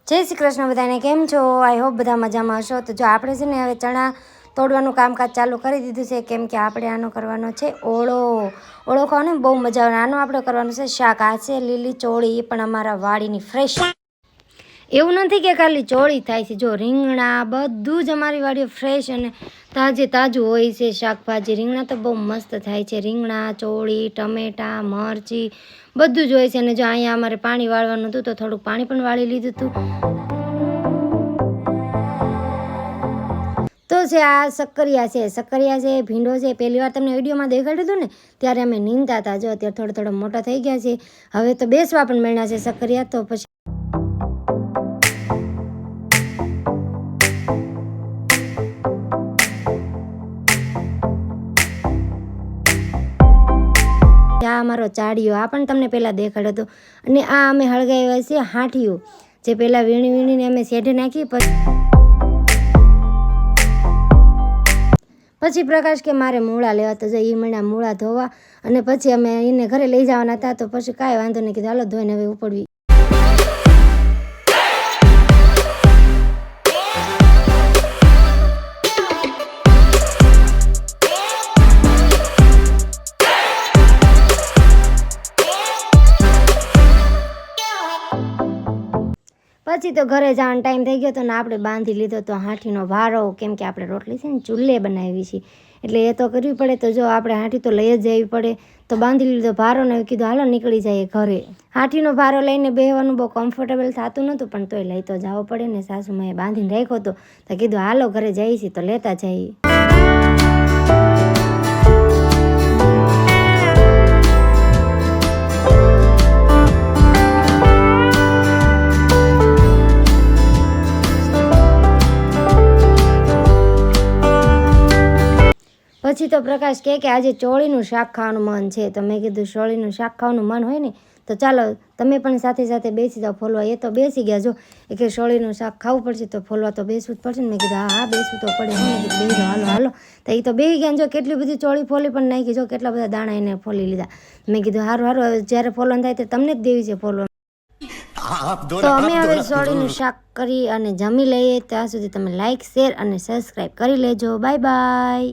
जय श्री कृष्ण बधाने केम छो। आई होप बधा मजामां हशो। तो जो आपणे छे ने हवे चणा तोड़वानुं कामकाज चालू करी दीधुं छे, केम के आपणे आनो करवानो छे ओळो। ओळो खावाने बहु मजा आवे। आनो आपणे करवानुं छे शाक। आ छे લીલી ચોળી, એ પણ અમારા વાડીની ફ્રેશ। એવું નથી કે ખાલી ચોળી થાય છે, જો રીંગણા બધું જ અમારી વાડીએ ફ્રેશ અને તાજે તાજું હોય છે। શાકભાજી રીંગણા તો બહુ મસ્ત થાય છે। રીંગણા, ચોળી, ટમેટા, મરચી બધું જ હોય છે। અને જો અહીંયા અમારે પાણી વાળવાનું હતું તો થોડુંક પાણી પણ વાળી લીધું હતું। તો છે આ સક્કરિયા છે, ભીંડો છે। પહેલી વાર તમને વિડીયોમાં દેખાડ્યું હતું ને ત્યારે અમે નીંદતા હતા। જો અત્યારે થોડા થોડા મોટા થઈ ગયા છે, હવે તો બેસવા પણ મળ્યા છે સક્કરિયા। તો પછી આ અમારો ચાડિયો, આ પણ તમને પહેલાં દેખાડ્યો હતો। અને આ અમે હળગાવ્યા છે હાંઠિયું, જે પહેલાં વીણી વીણીને અમે શેઢે નાખી। પછી પ્રકાશ કે મારે મૂળા લેવા, તો જો એ મળ્યા મૂળા ધોવા। અને પછી અમે એને ઘરે લઈ જવાના હતા, તો પછી કાંઈ વાંધો નહીં, કીધું હાલો ધોઈને હવે ઉપડવી। પછી તો ઘરે જવાનો ટાઈમ થઈ ગયો હતો ને આપણે બાંધી લીધો તો હાંઠીનો ભારો, કેમ કે આપણે રોટલી છે ને ચૂલે બનાવી છે એટલે એ તો કરવી પડે। તો જો આપણે હાંઠી તો લઈ જ જવી પડે, તો બાંધી લીધો ભારો ને કીધું હાલો નીકળી જાય ઘરે। હાંઠીનો ભારો લઈને બેહવાનું બહુ કમ્ફર્ટેબલ થતું નહોતું, પણ તોય લઈ તો જવો પડે ને। સાસુમાએ બાંધીને રાખ્યો હતો તો કીધું હાલો ઘરે જઈએ છીએ તો લેતા જઈએ। પછી તો પ્રકાશ કહે કે આજે ચોળીનું શાક ખાવાનું મન છે, તો મેં કીધું ચોળીનું શાક ખાવાનું મન હોય ને તો ચાલો તમે પણ સાથે સાથે બેસી જાઓ ફોલવા। એ તો બેસી ગયા, જો એ કે ચોળીનું શાક ખાવું પડશે તો ફોલવા તો બેસવું જ પડશે ને। મેં કીધું હા બેસવું તો પડે, મેં કીધું બેસી જાઓ હાલો હાલો। તો એ તો બેસી ગયા, જો કેટલી બધી ચોળી ફોલી પણ નાખી, જો કેટલા બધા દાણા એને ફોલી લીધા। મેં કીધું હારું હારું, હવે જ્યારે ફોલવાનું થાય ત્યારે તમને જ દેવી છે ફોલવા। તો અમે હવે ચોળીનું શાક કરી અને જમી લઈએ। ત્યાં સુધી તમે લાઈક, શેર અને સબસ્ક્રાઈબ કરી લેજો। Bye bye.